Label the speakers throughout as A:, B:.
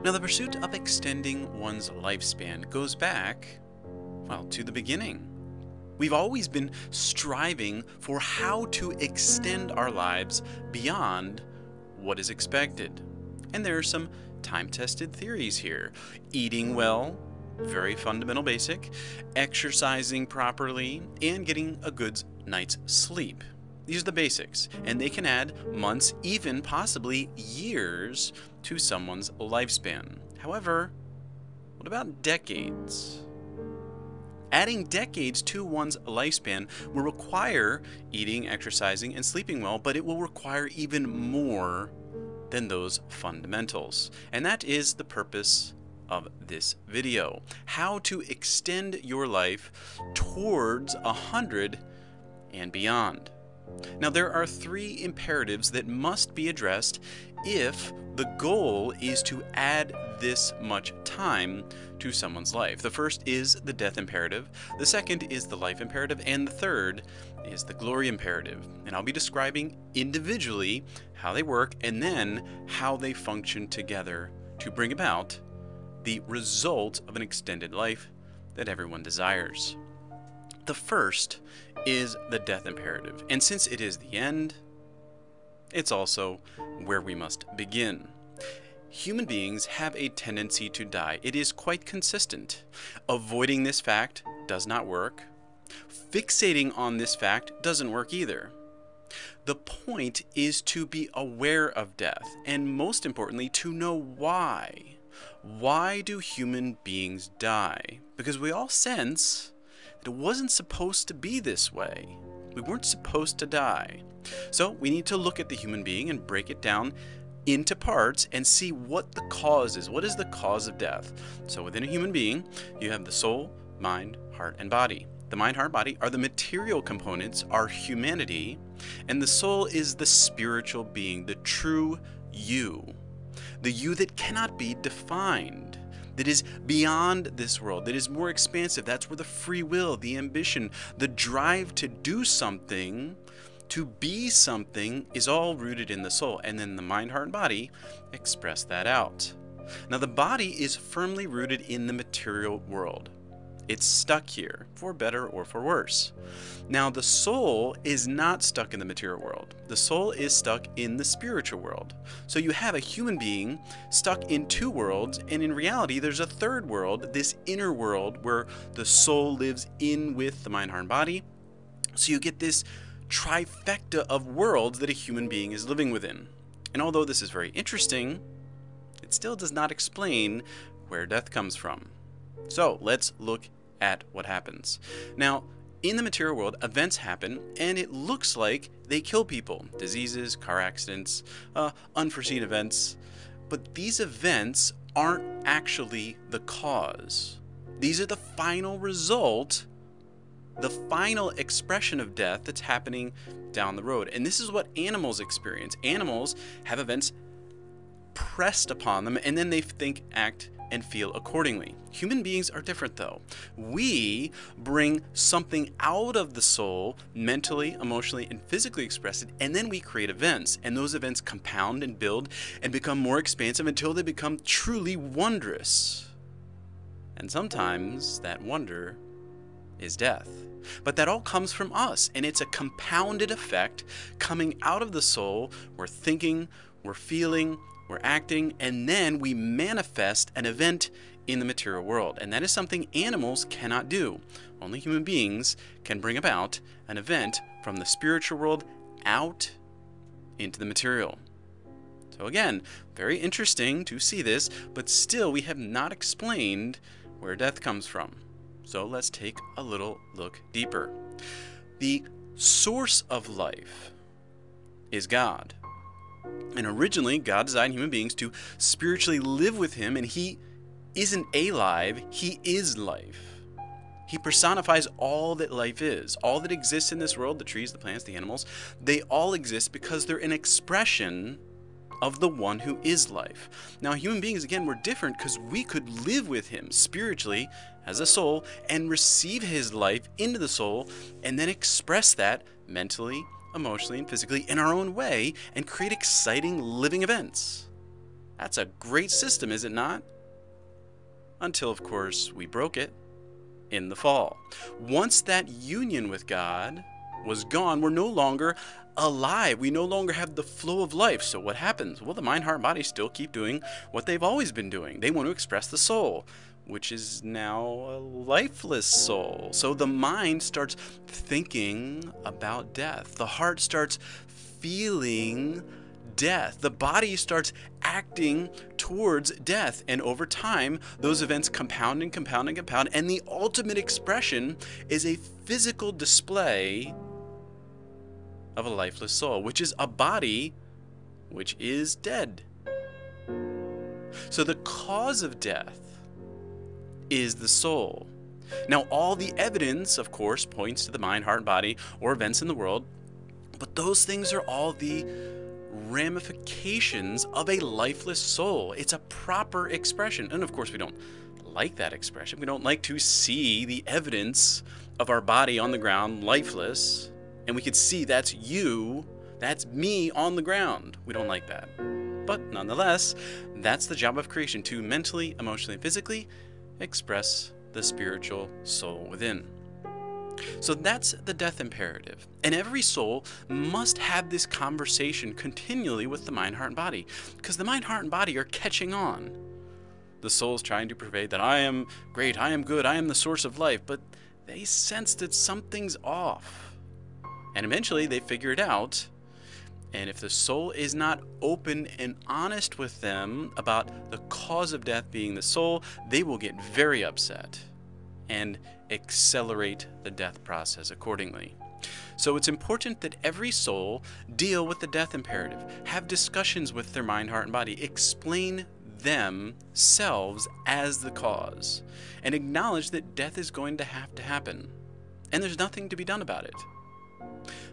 A: Now, the pursuit of extending one's lifespan goes back, well, to the beginning. We've always been striving for how to extend our lives beyond what is expected. And there are some time-tested theories here. Eating well, very fundamental basic, exercising properly, and getting a good night's sleep. These are the basics, and they can add months, even possibly years, to someone's lifespan. However, what about decades? Adding decades to one's lifespan will require eating, exercising, and sleeping well, but it will require even more than those fundamentals. And that is the purpose of this video. How to extend your life towards 100 and beyond. Now, there are three imperatives that must be addressed if the goal is to add this much time to someone's life. The first is the death imperative, the second is the life imperative, and the third is the glory imperative. And I'll be describing individually how they work and then how they function together to bring about the result of an extended life that everyone desires. The first is the death imperative, and since it is the end, it's also where we must begin. Human beings have a tendency to die. It is quite consistent. Avoiding this fact does not work. Fixating on this fact doesn't work either. The point is to be aware of death, and most importantly, to know why. Why do human beings die? Because we all sense that it wasn't supposed to be this way. We weren't supposed to die. So we need to look at the human being and break it down into parts and see what the cause is. What is the cause of death? So within a human being, you have the soul, mind, heart, and body. The mind, heart, body are the material components, our humanity, and the soul is the spiritual being, the true you. The you that cannot be defined, that is beyond this world, that is more expansive. That's where the free will, the ambition, the drive to do something, to be something, is all rooted in the soul. And then the mind, heart, and body express that out. Now, the body is firmly rooted in the material world. It's stuck here, for better or for worse. Now, the soul is not stuck in the material world. The soul is stuck in the spiritual world. So you have a human being stuck in two worlds, and in reality, there's a third world, this inner world, where the soul lives in with the mind, heart, and body. So you get this trifecta of worlds that a human being is living within. And although this is very interesting, it still does not explain where death comes from. So let's look at what happens. Now, in the material world, events happen, and it looks like they kill people. Diseases, car accidents, unforeseen events. But these events aren't actually the cause. These are the final result, the final expression of death that's happening down the road. And this is what animals experience. Animals have events pressed upon them, and then they think, act, and feel accordingly. Human beings are different though. We bring something out of the soul, mentally, emotionally, and physically express it, and then we create events, and those events compound and build and become more expansive until they become truly wondrous. And sometimes that wonder is death. But that all comes from us, and it's a compounded effect coming out of the soul. We're thinking, we're feeling, we're acting, and then we manifest an event in the material world. And that is something animals cannot do. Only human beings can bring about an event from the spiritual world out into the material. So again, very interesting to see this, but still we have not explained where death comes from. So let's take a little look deeper. The source of life is God. And originally, God designed human beings to spiritually live with Him, and He isn't alive, He is life. He personifies all that life is. All that exists in this world, the trees, the plants, the animals, they all exist because they're an expression of the one who is life. Now, human beings, again, we're different because we could live with Him spiritually as a soul and receive His life into the soul and then express that mentally, emotionally, and physically in our own way and create exciting living events. That's a great system, is it not? Until, of course, we broke it in the fall. Once that union with God was gone, we're no longer alive. We no longer have the flow of life. So what happens? Well, the mind, heart, and body still keep doing what they've always been doing. They want to express the soul, which is now a lifeless soul. So the mind starts thinking about death. The heart starts feeling death. The body starts acting towards death. And over time, those events compound and compound and compound. And the ultimate expression is a physical display of a lifeless soul, which is a body which is dead. So the cause of death is the soul. Now, all the evidence, of course, points to the mind, heart, and body, or events in the world, but those things are all the ramifications of a lifeless soul. It's a proper expression. And of course, we don't like that expression. We don't like to see the evidence of our body on the ground, lifeless, and we could see that's you, that's me on the ground. We don't like that. But nonetheless, that's the job of creation, to mentally, emotionally, and physically express the spiritual soul within. So that's the death imperative. And every soul must have this conversation continually with the mind, heart, and body, because the mind, heart, and body are catching on. The soul's trying to pervade that I am great, I am good, I am the source of life, but they sense that something's off. And eventually they figure it out. And if the soul is not open and honest with them about the cause of death being the soul, they will get very upset and accelerate the death process accordingly. So it's important that every soul deal with the death imperative, have discussions with their mind, heart, and body, explain themselves as the cause, and acknowledge that death is going to happen, and there's nothing to be done about it.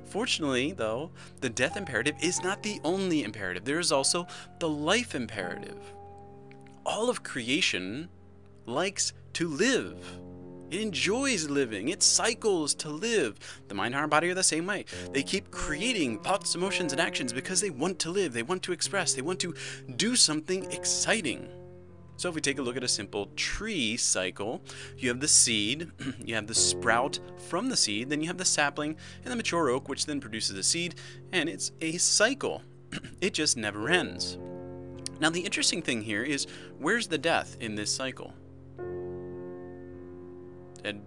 A: Fortunately, though, the death imperative is not the only imperative. There is also the life imperative. All of creation likes to live. It enjoys living. It cycles to live. The mind, heart, and body are the same way. They keep creating thoughts, emotions, and actions because they want to live. They want to express. They want to do something exciting. So if we take a look at a simple tree cycle, you have the seed, you have the sprout from the seed, then you have the sapling and the mature oak, which then produces a seed, and it's a cycle. It just never ends. Now the interesting thing here is, where's the death in this cycle? And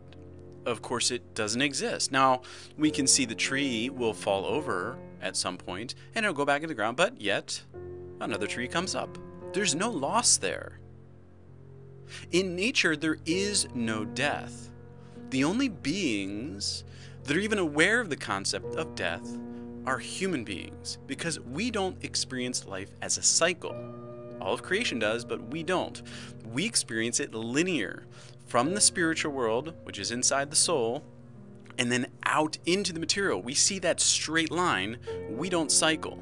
A: of course it doesn't exist. Now we can see the tree will fall over at some point and it'll go back in the ground, but yet another tree comes up. There's no loss there. In nature, there is no death. The only beings that are even aware of the concept of death are human beings, because we don't experience life as a cycle. All of creation does, but we don't. We experience it linear, from the spiritual world, which is inside the soul, and then out into the material. We see that straight line. We don't cycle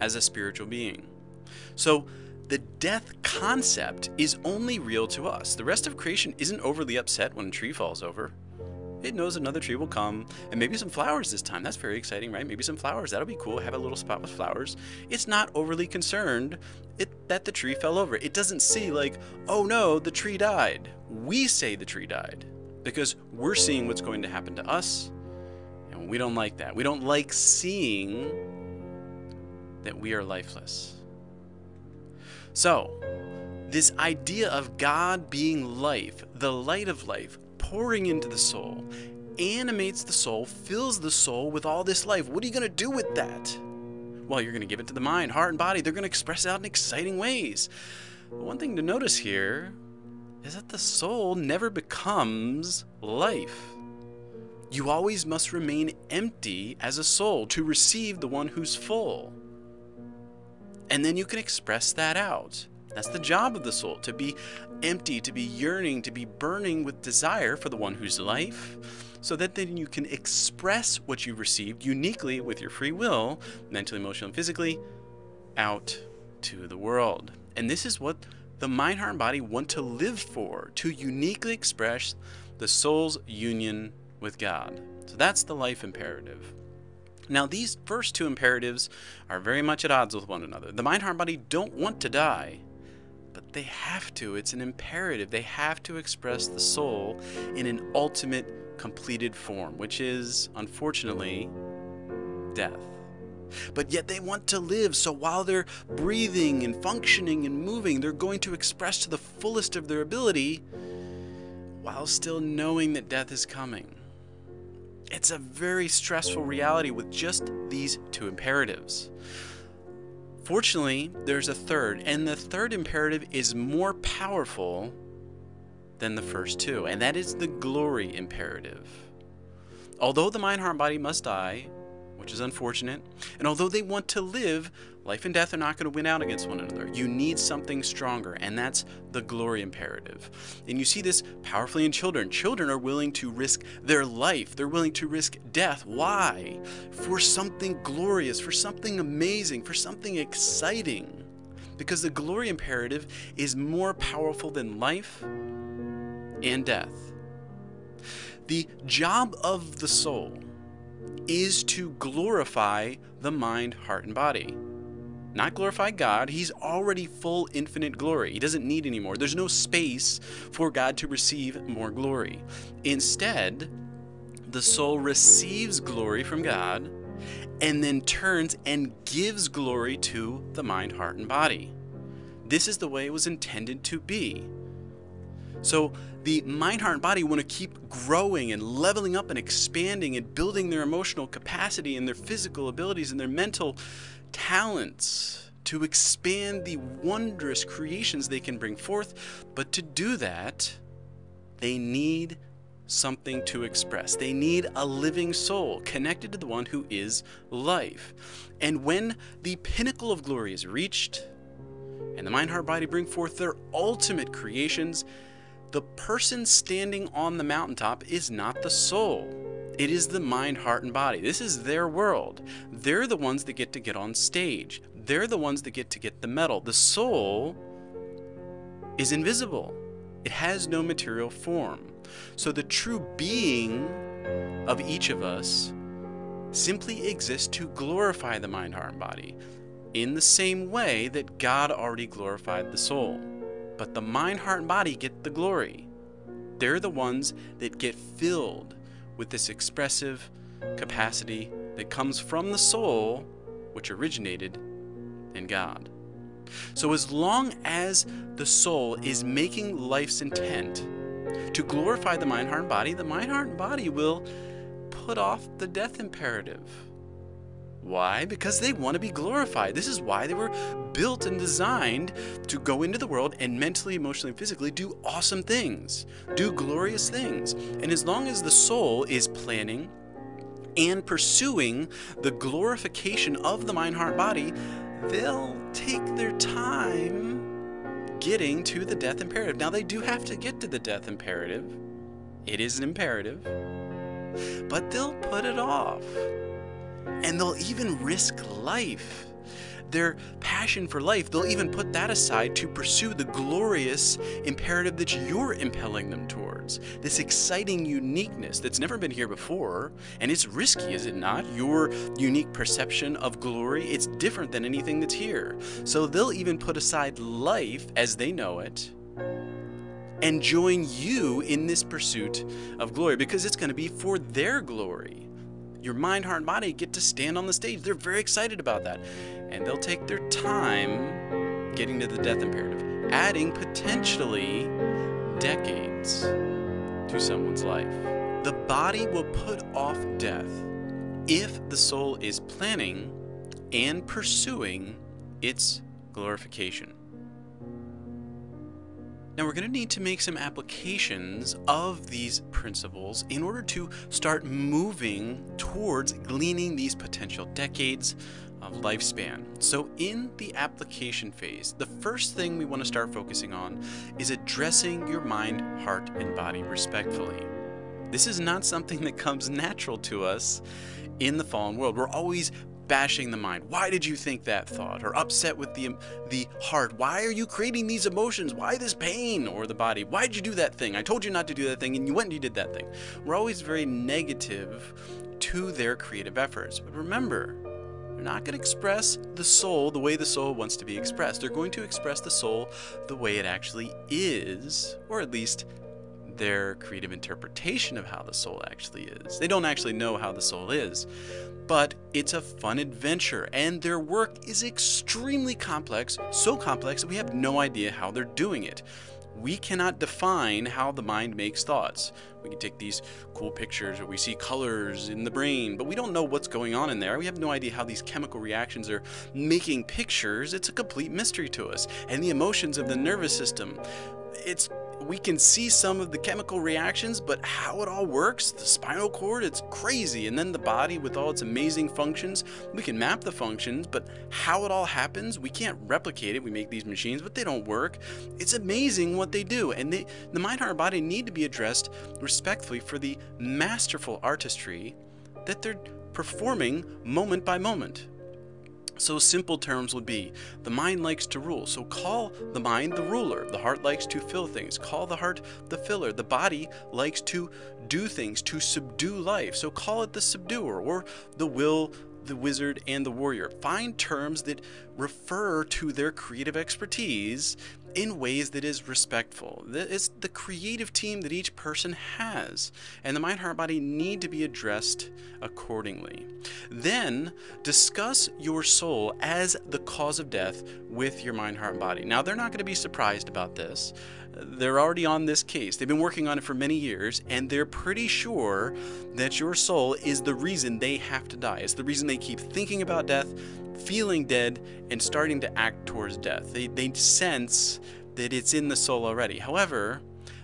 A: as a spiritual being. So the death concept is only real to us. The rest of creation isn't overly upset when a tree falls over. It knows another tree will come, and maybe some flowers this time. That's very exciting, right? Maybe some flowers. That'll be cool. Have a little spot with flowers. It's not overly concerned that the tree fell over. It doesn't see like, oh no, the tree died. We say the tree died because we're seeing what's going to happen to us, and we don't like that. We don't like seeing that we are lifeless. So, this idea of God being life, the light of life, pouring into the soul, animates the soul, fills the soul with all this life. What are you going to do with that? Well, you're going to give it to the mind, heart, and body. They're going to express it out in exciting ways. But one thing to notice here is that the soul never becomes life. You always must remain empty as a soul to receive the one who's full. And then you can express that out. That's the job of the soul, to be empty, to be yearning, to be burning with desire for the one who's life, so that then you can express what you've received uniquely with your free will, mentally, emotionally, and physically, out to the world. And this is what the mind, heart, and body want to live for, to uniquely express the soul's union with God. So that's the life imperative. Now, these first two imperatives are very much at odds with one another. The mind, heart, and body don't want to die, but they have to. It's an imperative. They have to express the soul in an ultimate, completed form, which is, unfortunately, death. But yet they want to live, so while they're breathing and functioning and moving, they're going to express to the fullest of their ability while still knowing that death is coming. It's a very stressful reality with just these two imperatives. Fortunately, there's a third, and the third imperative is more powerful than the first two, and that is the glory imperative. Although the mind, heart, and body must die, which is unfortunate, and although they want to live, life and death are not going to win out against one another. You need something stronger, and that's the glory imperative. And you see this powerfully in children. Children are willing to risk their life. They're willing to risk death. Why? For something glorious, for something amazing, for something exciting. Because the glory imperative is more powerful than life and death. The job of the soul is to glorify the mind, heart, and body. Not glorify God. He's already full infinite glory. He doesn't need any more. There's no space for God to receive more glory. Instead, the soul receives glory from God and then turns and gives glory to the mind, heart, and body. This is the way it was intended to be. So the mind, heart, and body want to keep growing and leveling up and expanding and building their emotional capacity and their physical abilities and their mental talents to expand the wondrous creations they can bring forth. But to do that, they need something to express. They need a living soul connected to the one who is life. And when the pinnacle of glory is reached and the mind, heart, body bring forth their ultimate creations, the person standing on the mountaintop is not the soul. It is the mind, heart, and body. This is their world. They're the ones that get on stage. They're the ones that get the medal. The soul is invisible. It has no material form. So the true being of each of us simply exists to glorify the mind, heart, and body in the same way that God already glorified the soul. But the mind, heart, and body get the glory. They're the ones that get filled with this expressive capacity that comes from the soul, which originated in God. So as long as the soul is making life's intent to glorify the mind, heart, and body, the mind, heart, and body will put off the death imperative. Why? Because they want to be glorified. This is why they were built and designed to go into the world and mentally, emotionally, and physically do awesome things, do glorious things. And as long as the soul is planning and pursuing the glorification of the mind, heart, body, they'll take their time getting to the death imperative. Now, they do have to get to the death imperative. It is an imperative. But they'll put it off. And they'll even risk life. Their passion for life, they'll even put that aside to pursue the glorious imperative that you're impelling them towards. This exciting uniqueness that's never been here before. And it's risky, is it not? Your unique perception of glory, it's different than anything that's here. So they'll even put aside life as they know it and join you in this pursuit of glory, because it's going to be for their glory. Your mind, heart, and body get to stand on the stage. They're very excited about that. And they'll take their time getting to the death imperative, adding potentially decades to someone's life. The body will put off death if the soul is planning and pursuing its glorification. Now, we're going to need to make some applications of these principles in order to start moving towards gleaning these potential decades of lifespan. So in the application phase, the first thing we want to start focusing on is addressing your mind, heart, and body respectfully. This is not something that comes natural to us in the fallen world. We're always bashing the mind. Why did you think that thought? Or upset with the heart. Why are you creating these emotions? Why this pain? Or the body. Why did you do that thing? I told you not to do that thing and you went and you did that thing. We're always very negative to their creative efforts. But remember, they're not going to express the soul the way the soul wants to be expressed. They're going to express the soul the way it actually is, or at least their creative interpretation of how the soul actually is. They don't actually know how the soul is, but it's a fun adventure, and their work is extremely complex, so complex that we have no idea how they're doing it. We cannot define how the mind makes thoughts. We can take these cool pictures or we see colors in the brain, but we don't know what's going on in there. We have no idea how these chemical reactions are making pictures. It's a complete mystery to us. And the emotions of the nervous system, we can see some of the chemical reactions, but how it all works, the spinal cord, it's crazy. And then the body with all its amazing functions, we can map the functions, but how it all happens, we can't replicate it. We make these machines, but they don't work. It's amazing what they do. And the mind, heart, and body need to be addressed respectfully for the masterful artistry that they're performing moment by moment. So simple terms would be, the mind likes to rule, so call the mind the ruler. The heart likes to fill things, call the heart the filler. The body likes to do things, to subdue life, so call it the subduer, or the will, the wizard, and the warrior. Find terms that refer to their creative expertise in ways that is respectful. It's the creative team that each person has, and the mind, heart, body need to be addressed accordingly. Then discuss your soul as the cause of death with your mind, heart, and body. Now, they're not going to be surprised about this. They're already on this case. They've been working on it for many years, and they're pretty sure that your soul is the reason they have to die. It's the reason they keep thinking about death, feeling dead, and starting to act towards death. They sense that it's in the soul already. However,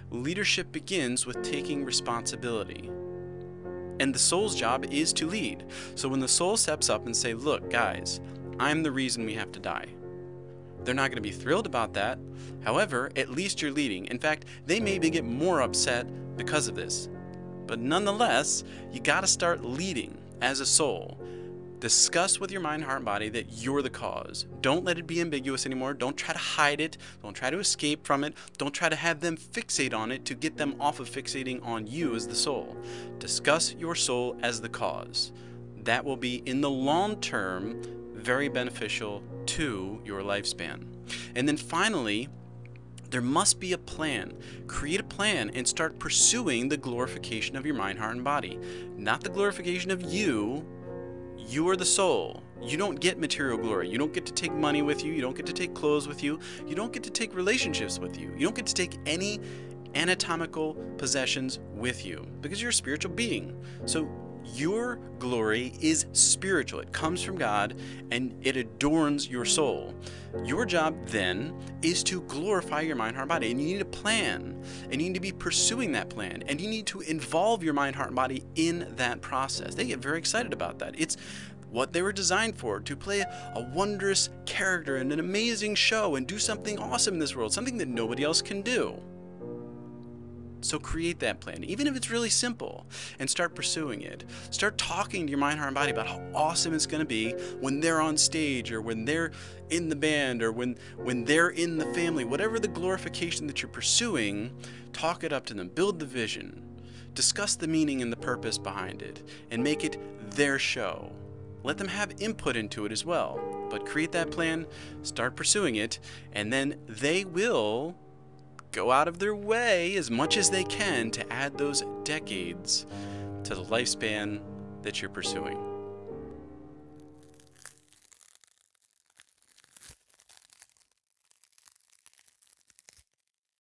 A: leadership begins with taking responsibility. And the soul's job is to lead. So when the soul steps up and say, look, guys, I'm the reason we have to die, they're not going to be thrilled about that. However, at least you're leading. In fact, they may get more upset because of this. But nonetheless, you got to start leading as a soul. Discuss with your mind, heart, and body that you're the cause. Don't let it be ambiguous anymore. Don't try to hide it. Don't try to escape from it. Don't try to have them fixate on it to get them off of fixating on you as the soul. Discuss your soul as the cause. That will be, in the long term, very beneficial to your lifespan. And then finally, there must be a plan. Create a plan and start pursuing the glorification of your mind, heart, and body. Not the glorification of you. You are the soul. You don't get material glory. You don't get to take money with you. You don't get to take clothes with you. You don't get to take relationships with you. You don't get to take any anatomical possessions with you because you're a spiritual being. So your glory is spiritual. It comes from God and it adorns your soul. Your job then is to glorify your mind, heart, and body. And you need a plan. And you need to be pursuing that plan. And you need to involve your mind, heart, and body in that process. They get very excited about that. It's what they were designed for, to play a wondrous character in an amazing show and do something awesome in this world, something that nobody else can do. So create that plan, even if it's really simple, and start pursuing it. Start talking to your mind, heart, and body about how awesome it's going to be when they're on stage, or when they're in the band, or when they're in the family. Whatever the glorification that you're pursuing, talk it up to them. Build the vision. Discuss the meaning and the purpose behind it, and make it their show. Let them have input into it as well. But create that plan, start pursuing it, and then they will go out of their way as much as they can to add those decades to the lifespan that you're pursuing.